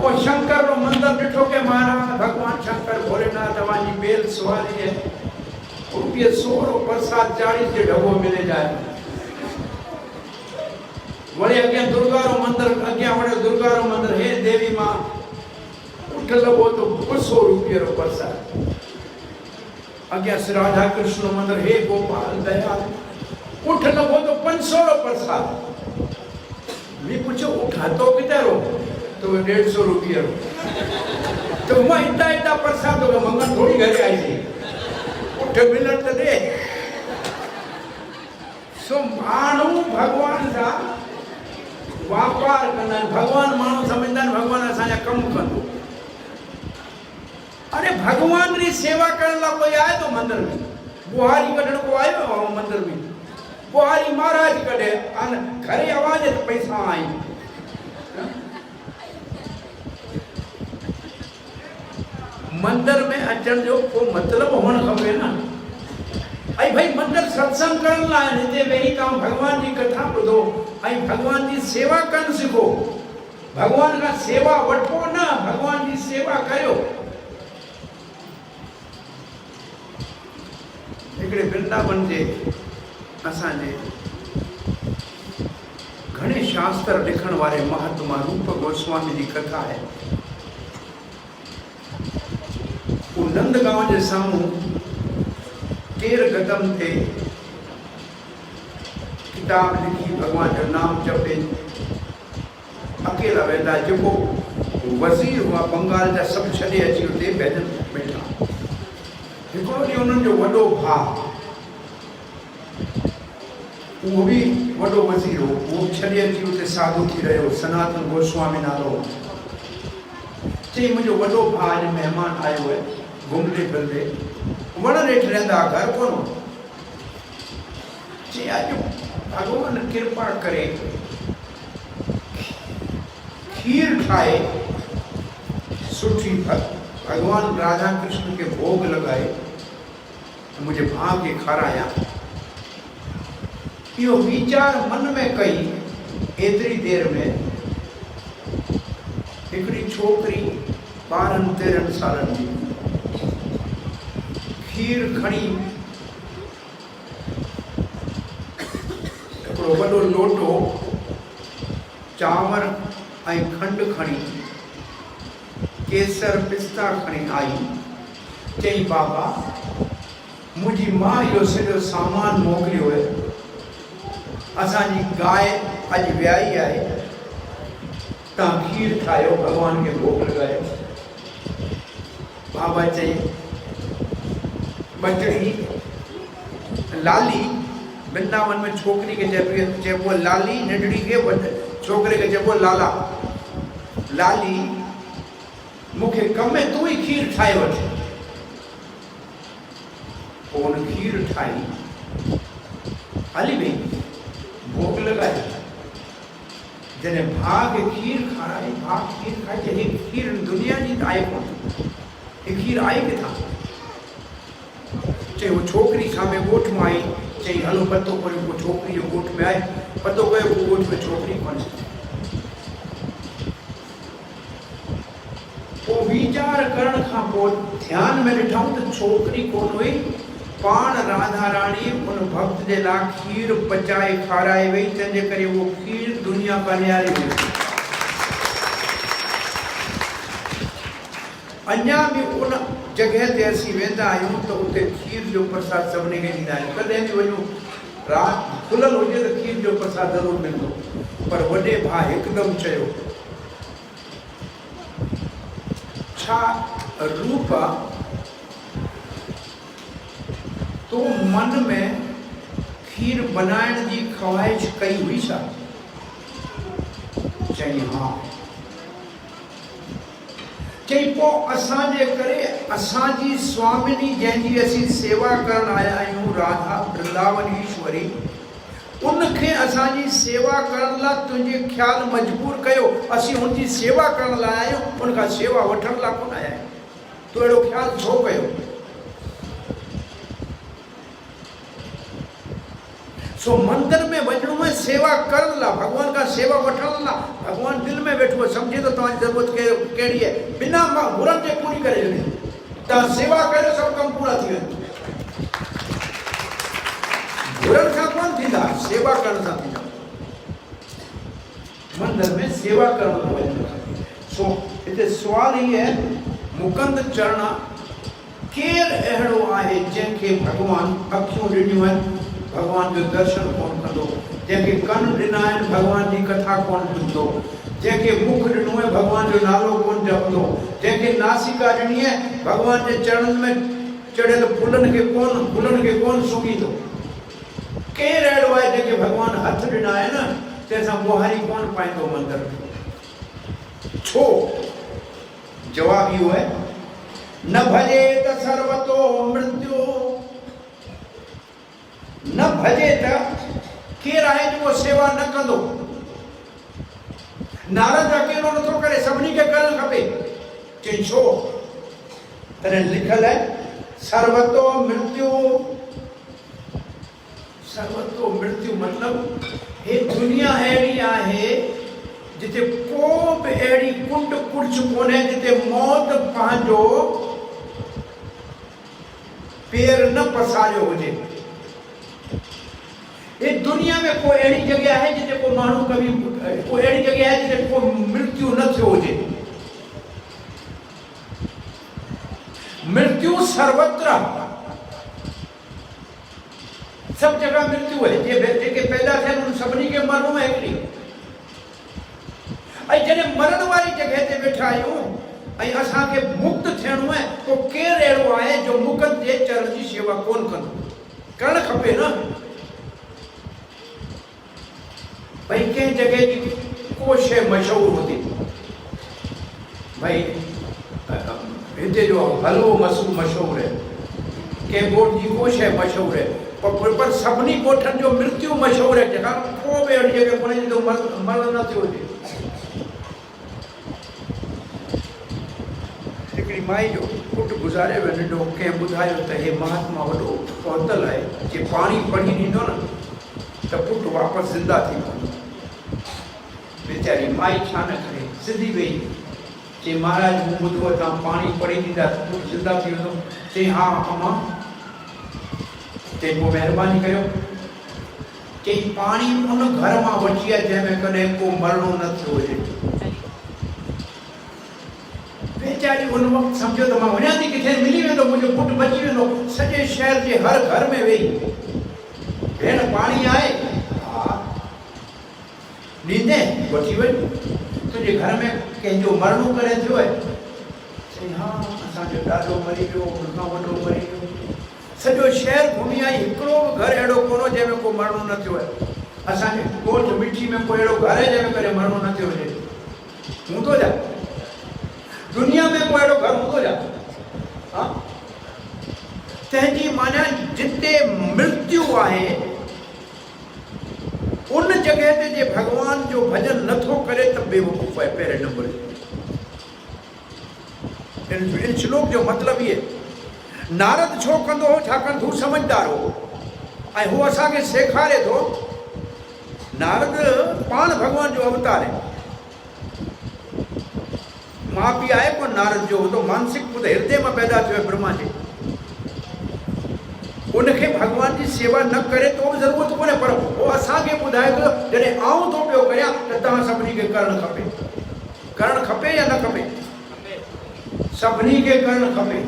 वो शंकर रो मंदिर डिठो के महाराज भगवान शंकर भोलेनाथ वाली बेल सुवारी है रुपये 100 प्रसाद 40 के ढबो मिले जाए वड़े अगे दुर्गा रो मंदिर अगे वड़े दुर्गा रो मंदिर हे देवी मां उठ लबो तो 200 रुपये रो प्रसाद अगे श्री राधा कृष्ण मंदिर हे गोपाल दयाल उठ लबो तो 500 रो प्रसाद मैं पूछो उठातो कितना रो तो 150 रुपये तो मैं इतना प्रसाद हो मंगल थोड़ी घरे आई थी उठ मिलत दे सो मानू भगवान सा व्यापार करना भगवान मानू समझदा भगवान असा कम कंदो अरे भगवान री सेवा करने ला कोई आए तो मंदिर में बुहारी कढण को आयो मंदिर में बुहारी महाराज कढे घरे आवाज तो पैसा आई मंदिर में अचण जो को मतलब होण खपे ना आई भाई मंदिर सत्संग करण लाइ हिते वेही तव्हां भगवान जी कथा ॿुधो ऐं भगवान जी सेवा करणु सिखो। भगवान खां सेवा वठो न, भगवान जी सेवा कयो। हिकिड़े वृंदावन जे असांजे घणे शास्त्र लिखण वारे महात्मा रूप गोस्वामी जी कथा है। वो नंदगांव जे साम्हूं केर कदम थे किताब लिखी, भगवान जो नाम जपे, अकेला वेंदा। जेको वज़ीर हुआ बंगाल जा सब छॾे अची उते भॼन वेठा। हिकिड़ो ॾींहुं उन्हनि जो वॾो भाउ, उहो बि वॾो वज़ीर हो, उहो छॾे अची उते साधु थी रहियो, सनातन गोस्वामी नालो। चई मुंहिंजो वॾो भाउ अॼु महिमान आयो आहे, घुमंदे फिरंदे वण हेठि रहंदा, घर कोन। चई अॼु भगवान कृपा करे खीर ठाहे सुठी भगवान राधा कृष्ण के भोग लगाए मुझे भाउ के खाराया। यो विचार मन में कई। एतरी देर में हिकड़ी छोकरी 12-13 सालन जी खीर खणी हिकिड़ो वॾो लोटो चांवर ऐं खंड खणी केसर पिस्ता खणी आई। चई बाबा मुंहिंजी मां इहो सॼो सामान मोकिलियो आहे, असांजी गाय अॼु वियाई आहे, तव्हां खीर ठाहियो, भगवान खे भोग लॻायो। बाबा चई बचड़ी लाली, वृंदावन में छोकिरी खे चइबो लाली, नंढड़ी खे छोकिरे खे चइबो लाला। लाली मूंखे कम में तूं ई खीर ठाहे वठ। पोइ हुन खीर ठाही, हली वई, भोग लॻाए। जॾहिं भाउ खे खीर खाराई, भाउ खीर खाई, चई खीर दुनिया जी त आहे कोन, हे खीर आई किथां? चई वो छोकिरी सामे ॻोठ मां आई। चई हलो पतो कयो, को छोकिरी जो ॻोठ में आहे, पतो कयो को ॻोठ में छोकिरी कोन्हे। पोइ वीचार करण खां पोइ ध्यान में ॾिठऊं त छोकिरी कोन हुई, पाण राधा रानी उन भक्त जे लाइ खीर पचाए खाराए वई, तंहिंजे करे उहो खीर दुनिया का न्यारी हुई। अञा बि उन जगह ते असीं वेंदा आहियूं त उते खीर जो प्रसाद सभिनी खे ॾींदा आहियूं। कॾहिं बि वञूं, राति खुलियल हुजे त खीर जो प्रसाद ज़रूरु मिलंदो। पर वॾे भाउ हिकदमि चयो, छा रूप तो मन में खीर बनाइण जी ख्वाहिश कई हुई छा? चई हाँ। चई पोइ असांजे करे असांजी स्वामिनी जंहिंजी असीं सेवा करण आया आहियूं, राधा वृंदावनीश्वरी, उनखे असांजी सेवा करण लाइ तुंहिंजे ख्याल मजबूर कयो। असीं हुनजी सेवा करण लाइ आहियूं, उनखां सेवा वठण लाइ कोन आया आहियूं। तूं अहिड़ो ख्याल छो कयो? सो मंदिर में वञणो आहे सेवा करण लाइ, भगवान का सेवा वठण लाइ। भगवान दिल में वेठो आहे, सम्झे तो तव्हांजी ज़रूरत कहिड़ी आहे, बिना घुरनि जे पूरी करे छॾे। तव्हां सेवा कयो, सभु कम पूरा थी वेंदा। घुरनि खां कोन थींदा, सेवा करण सां थींदा। मंदिर में सेवा करण लाइ। सो हिते सुवाल ही है, मुकुंद चरण केर अहिड़ो आहे जंहिंखे भगवान अखियूं ॾिनियूं आहिनि, भगवान जो दर्शन कोन कंदो, जंहिंखे कन ॾिना आहिनि, भगवान जी कथा कोन ॿुधंदो, जंहिंखे मुख ॾिनो आहे, भगवान जो नालो कोन जपंदो, जंहिंखे नासिका ॾिनी आहे, भगवान जे चरणनि में चढ़ियल फुलनि खे कोन सूंघींदो। केरु अहिड़ो आहे जंहिंखे भगवान हथ ॾिना आहे न, तंहिंसां बुहारी कोन पाईंदो मंदर में। छो? जवाब इहो आहे, न भजे त सर्वतो मृत्यु। न भजे त केरु आहे जो सेवा न कंदो? नारद अकेलो नथो करे, सभिनी खे करणु खपे। चई छो? तॾहिं लिखियल आहे सर्वतो मृत्यु सर्वतो मृत्यु मतलब हे दुनिया अहिड़ी आहे जिते को बि अहिड़ी कुंड कुर्छ कोन्हे जिते मौत पंहिंजो पेर न पसारियो हुजे। ये दुनिया में कोई अहिड़ी जगह है जिते को माण्हू कभी कोई अहिड़ी जगह है जिते को मृत्यु न थियो हुजे। मृत्यु सर्वत्र सब जगह मृत्यु है। जेके पैदा थियनि उन सभिनी खे मरणो है हिकिड़ी। ऐं जॾहिं मरण वारी जगह ते वेठा आहियूं ऐं असांखे मुक्त थियणो आहे तो केरु अहिड़ो आहे जो मुक़द्दस जे चरण जी शेवा कोन कंदो? करणु खपे न। भाई कंहिं जगह जी को शइ मशहूरु हूंदी, भाई हिते जो हलवो मशहूरु है, कंहिं ॻोठ जी को शइ मशहूरु है, पर सभिनी ॻोठनि जो मृत्यु मशहूरु है। छाकाणि को बि अहिड़ी जगह कोन्हे जिते मरण न थियो हुजे। हिकिड़ी माई जो पुटु गुज़ारे वियो नंढो, कंहिं ॿुधायो त हे महात्मा वॾो पहुतल आहे, जे पाणी पढ़ी ॾींदो न त पुटु वापसि ज़िंदा थी पवंदो। बेचारी माई छा न करे, सिधी वेही चई महाराज मूं ॿुधो आहे तव्हां पाणी पढ़ी ॾींदा त पुटु ज़िंदा थी वेंदो। चई हा अम्मा। चई पोइ महिरबानी कयो। चई पाणी उन घर मां वठी आहे जंहिंमें कॾहिं को मरणो न थियो हुजे। बेचारी उन वक़्तु सम्झो त मां वञा थी किथे मिली वेंदो, मुंहिंजो पुटु बची वेंदो। सॼे शहर जे हर घर में वेही भेण पाणी आहे? हा ॾींदे वठी वञ। तुंहिंजे घर में कंहिंजो मरणो करे थियो आहे? चई हा असांजो ॾाॾो मरी वियो, हुनखां वॾो मरी वियो। सॼो शहर घुमी आई, हिकिड़ो बि घर अहिड़ो कोन हो जंहिंमें को मरणो न थियो आहे। असांजे ॻोठ मिठी में कोई अहिड़ो घर आहे जंहिंमें कॾहिं मरणो न थियो हुजे? हूंदो छा? दुनिया में कोई अहिड़ो घर हूंदो छा? हा तंहिंजी माना जिते मृत्यु आहे उन जगह ते जे भगवान जो भजन नथो करे त बेवकूफ़ आहे पहिरें नंबर। इन श्लोक जो मतिलबु इहे, नारद छो कंदो हो? छाकाणि हू समझदार हो ऐं हू असांखे सेखारे थो। नारद पाण भगवान जो अवतार आहे। मां पीउ आहे कोन नारद जो, तो मानसिक पुत्र हृदय में पैदा थियो ब्रह्मा जे। उनखे भगवान की सेवा न करे तो भी जरूरत कोन्हे, पर वो असांखे ॿुधाए थो जॾहिं आऊं थो पियो करियां त तव्हां सभिनी खे करणु खपे। करणु खपे या न खपे? सभिनी खे करणु खपे।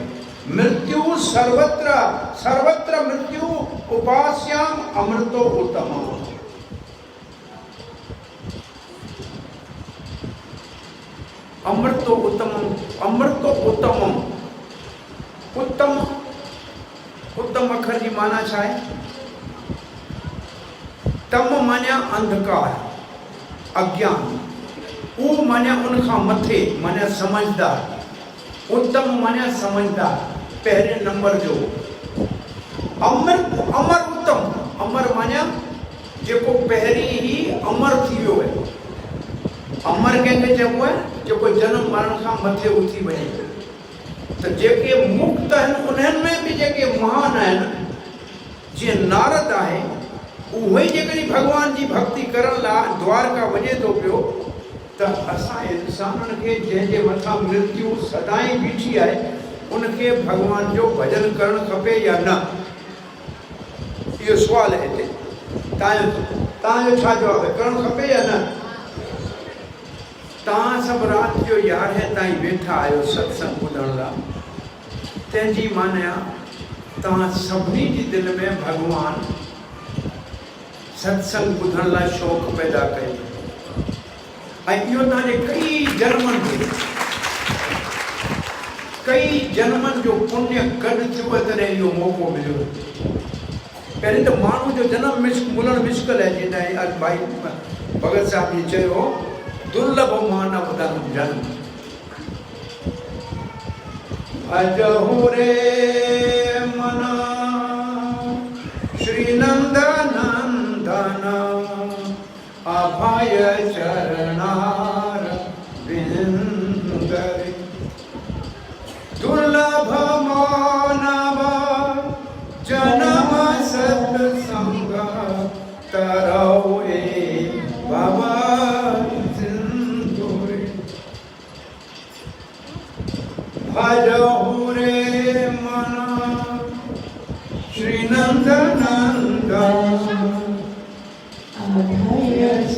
मृत्यु सर्वत्र सर्वत्र मृत्यु उपास्याम अमृतो उत्तमम्। अमृतो उत्तमम्, अमृतो उत्तमम्। उत्तम उत्तम अखर जी माना छा है? तम मान्या अंधकार अज्ञान, उ मान्या उनखां मथे मान्या समझदार। उत्तम मान्या समझदार पहले नंबर जो। अमर अमर उत्तम, अमर मान्या जेको पहिरीं ही अमर थी वियो है। अमर कंहिंखे चइबो आहे? जेको जन्म मरण खां मथे उथी वञे। तो जेके मुक्त आहिनि उन्हनि में भी जेके महान आहिनि, जीअं नारद आहे, उहो ई जेकॾहिं भगवान जी भक्ति करण लाइ द्वारका वञे थो पियो, त असां इंसाननि खे जंहिंजे मथां मृत्यु सदाईं बीठी आहे उनखे भगवान जो भजन करणु खपे या न? इहो सुवाल आहे हिते। तव्हांजो छा जवाबु आहे? करणु खपे या न? तव्हां सभु राति जो 11 ताईं वेठा आहियो सत्संग ॿुधण लाइ, तंहिंजी माना तव्हां सभिनी जी दिलि में भगवान सत्संग ॿुधण लाइ शौक़ु पैदा कयो ऐं इहो तव्हांजे कई जन्मनि जो पुण्य गॾु थियो तॾहिं इहो मौक़ो मिलियो। पहिरीं त माण्हू जो जनम मिलणु मुश्किल आहे। जीअं भाई भगत साहब जी चयो, दुर्लभ मानव जन्म। अजहु रे मना श्री नंदनंदन अभय चरणार बिंदरे। दुर्लभ मानव जन्म सत्संग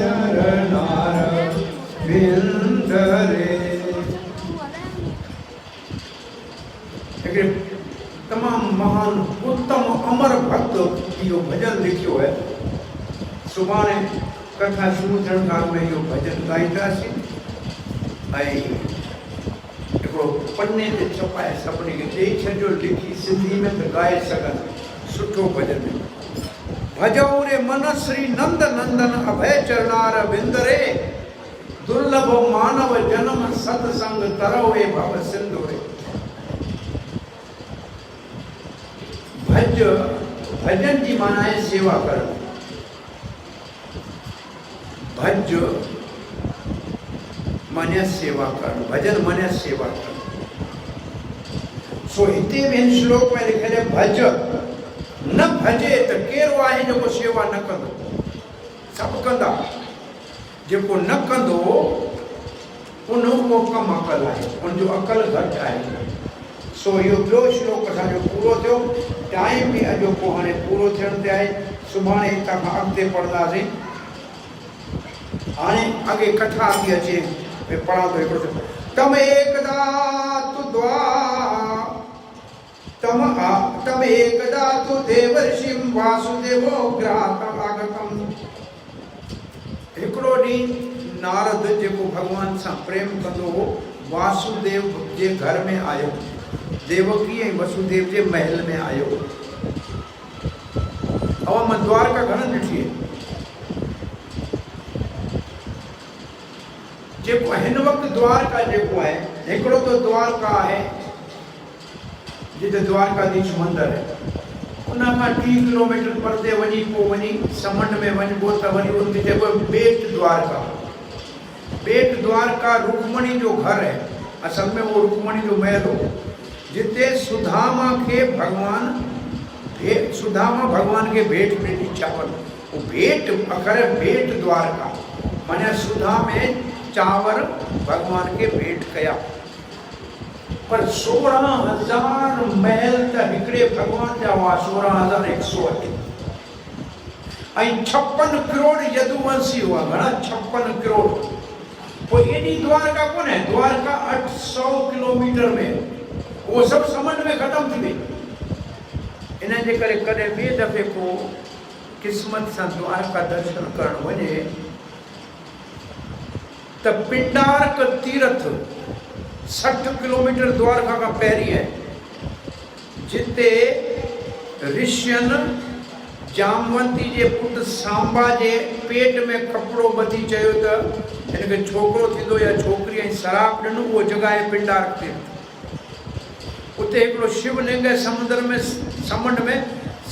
चरणार विंद रे। तमाम महान उत्तम अमर भक्त यो भजन लिखियो है। सुबह कथा शुरू थियण खां में यो भजन गाईंदासीं ऐं हिकिड़ो पन्ने ते छपाए सभिनी खे ॾेई छॾियो लिखी सिंधी में त ॻाए सघनि। सुठो भजन भजो रे मन श्री नंद नंदन अभय चरणार विंद रे। दुर्लभ मानव जन्म सत्संग तरव वे भव सिंधु रे। भज भजन की माना है सेवा कर। भज माने सेवा कर, भजन माने सेवा कर। सो हिते भी श्लोक में लिखे है भज न भजे तो केरो आहे जो सेवा न कंदो। सब कंदा, जेको न कंदो उन वो कम अकल आहे, उन जो अकल घट आहे। सो यो ॿियो श्लोक असांजो पूरो थियो। टाइम भी अॼो को हाणे पूरो थियण ते आहे। सुभाणे हितां खां अॻिते पढ़ंदासीं। हाणे अॻे कथा थी अचे, पढ़ां थो हिकिड़ो। तम एकदा तु तम एकदा तु देवर्षिं वासुदेवो ग्राहकम् आगतम्। हिकिड़ो ॾींहुं नारद जेको भगवान सां प्रेम कंदो हो, वासुदेव जे घर में आयो। देवकी ऐं वसुदेव जे महल में आयो। अब मां द्वारका घणनि ॾिठी आहे। जेको हिन वक़्तु द्वारका जेको आहे, हिकिड़ो तो द्वारका आहे जिते द्वारकाधीश मंदिर है। उन खां 30 किलोमीटर परते वञी पोइ वञी समंड में वञिबो त वरी उते जेको बेट द्वारका। बेट द्वारका रुक्मणी जो घर है। असल में वो रुक्मणी जो महल हो जिते सुदामा के भगवान के भेंट ॾिनी चावल। वो भेंट अखर भेंट द्वारका माने सुधा में चावर भगवान के भेंट कया। पर 16,000 महल त हिकिड़े भगवान जा हुआ। 16,108 ऐं 56 करोड़ यदुवंशी हुआ। घणा 56 करोड़। पोइ एॾी द्वारका कोन है। द्वारका 800 किलोमीटर में, वो सब समंड में खत्म थी वई। इन जे करे कॾहिं ॿिए दफ़े को क़िस्मत सां द्वारका दर्शन करणु वञे त पिंडारक तीर्थ 60 किलोमीटर द्वारका खां पहिरीं है, जिते ऋषियनि जामवंती जे पुट सांबा जे पेट में कपिड़ो ॿधी चयो त हिनखे छोकिरो थींदो या छोकिरी, ऐं शराब ॾिनो। उहो जॻह आहे पिंडारक तीर्थ। उते हिकिड़ो शिवलिंग है समुद्र में, समंड में।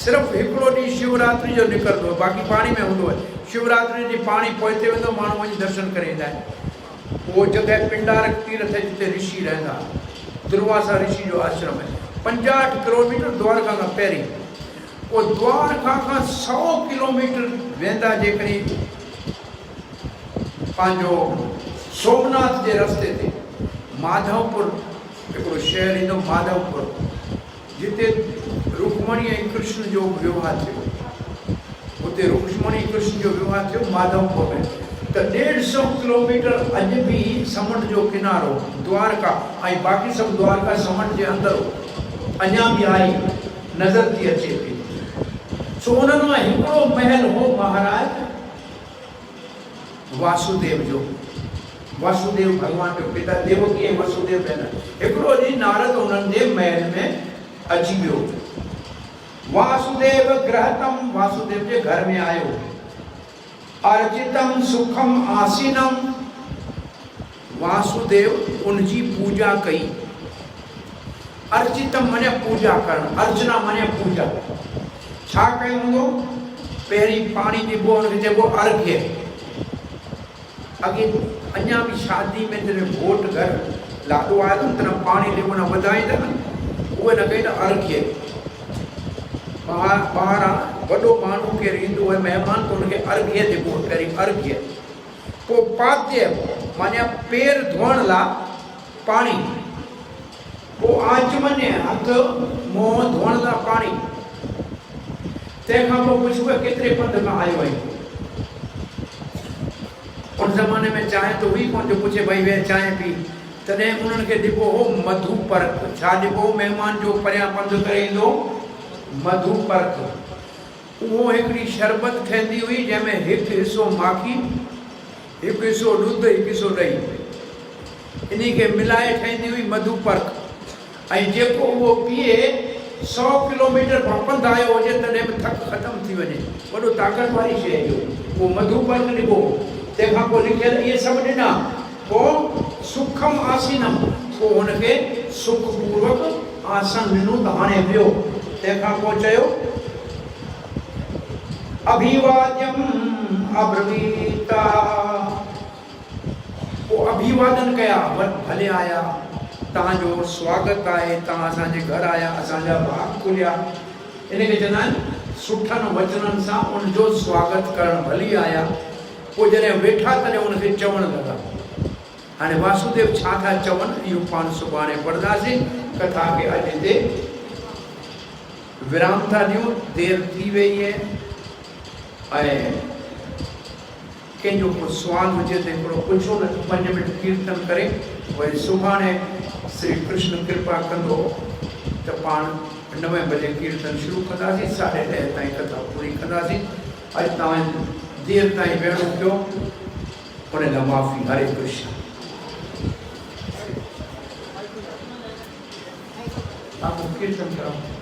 सिर्फ़ु हिकिड़ो ॾींहुं शिवरात्रि जो निकिरंदो आहे, बाक़ी पाणी में हूंदो आहे। शिवरात्रि ॾींहुं पाणी पोइते वेंदो, माण्हू वञी दर्शन करे ईंदा आहिनि। उहो जॻह पिंडारक तीर्थ है जिते ऋषि रहंदा। दुर्वासा ऋषि जो आश्रम है। 65 किलोमीटर द्वारका खां पहिरीं। पोइ द्वारका खां 100 किलोमीटर वेंदा जेकॾहिं पंहिंजो सोमनाथ जे रस्ते ते माधवपुर हिकिड़ो शहर ईंदो, माधवपुर, जिते रुक्मणी ऐं कृष्ण जो विवाह थियो। उते रुक्मणी कृष्ण जो विवाह थियो माधवपुर में। त 150 किलोमीटर अॼु भी समंड जो किनारो द्वारका, ऐं बाक़ी सब द्वारका समंड जे अंदर हो। अञा भी आई नज़र थी अचे पई। सो उन्हनि मां हिकिड़ो महल हो महाराज वासुदेव जो। वासुदेव भगवान जो पिता, देवकी ऐं वसुदेव भेण। हिकिड़ो ॾींहुं नारद उन्हनि जे महल में अची वियो। वासुदेव गृहतम, वासुदेव जे घर में आयो। अर्चितम सुखम आसीनम, वासुदेव उनजी पूजा कई। अर्चितम माने पूजा करण, अर्चना माने पूजा। छा कयो हूंदो? पहिरीं पाणी ॾिबो, हुनखे चइबो अर्घ्य। अॻे अञा भी शादी में जॾहिं घोट घर लाॾो आयो त न पाणी ॾिबो, न वधाईंदा, उहे न कई अर्घ्य। ॿाहिरां वॾो माण्हू केरु ईंदो आहे महिमान, त हुनखे अर्घ्य ॾिबो। पहिरीं अर्घ्य, पोइ पाद्य माने पेर धोअण लाइ पाणी, पोइ आचमन्य हथ मुंहुं धोअण लाइ पाणी। तंहिंखां पोइ पुछिबो केतिरे पंध खां आयो आहे। उन ज़माने में चांहि तो हुई कोन जो पुछे भाई वे चांहि पी। तॾहिं उन्हनि खे ॾिबो हो मधु पर्क। छा ॾिबो महिमान जो परियां पंधु करे ईंदो मधु पर्क। उहो हिकिड़ी शरबत ठहंदी हुई जंहिंमें हिकु हिसो माखी, हिकु हिसो ॾुध, हिकु हिसो ॾही, इन खे मिलाए ठहंदी हुई मधु पर्क। ऐं जेको उहो पीए 100 किलोमीटर पंधु आयो हुजे तॾहिं बि थक ख़तमु थी वञे, वॾो ताक़त वारी शइ जो उहो मधु पर्क ॾिबो। तंहिंखां पोइ लिखियल इहे सभु ॾिना, पोइ सुखम आसीनम, पोइ हुनखे सुखपूर्वक आसन ॾिनो त हाणे वियो। तंहिंखां पोइ चयो अभिवाद्यम अब्रवीता, पोइ अभिवादन कया, भले आया, तव्हांजो स्वागत आहे, तव्हां असांजे घर आया, असांजा भाग खुलिया। इनखे चवंदा आहिनि सुठनि वचननि सां उनजो स्वागत करणु, भली आया। पोइ जॾहिं वेठा तॾहिं उनखे चवणु लॻा। हाणे वासुदेव छा था चवनि इहो पाण सुभाणे पढ़ंदासीं। कथा खे अॼु हिते विराम था ॾियूं, देरि थी वई आहे। ऐं कंहिंजो को सुवाल हुजे त हिकिड़ो पुछो, न 5 मिंट कीर्तन करे वरी सुभाणे श्री कृष्ण कृपा कंदो त पाण 9 बजे कीर्तन शुरू कंदासीं, 10:30 ताईं कथा पूरी कंदासीं। अॼु तव्हां देरि ताईं वेहणो कयो, उन लाइ माफ़ी। हरे कृष्ण। आप कीर्तन कराओ।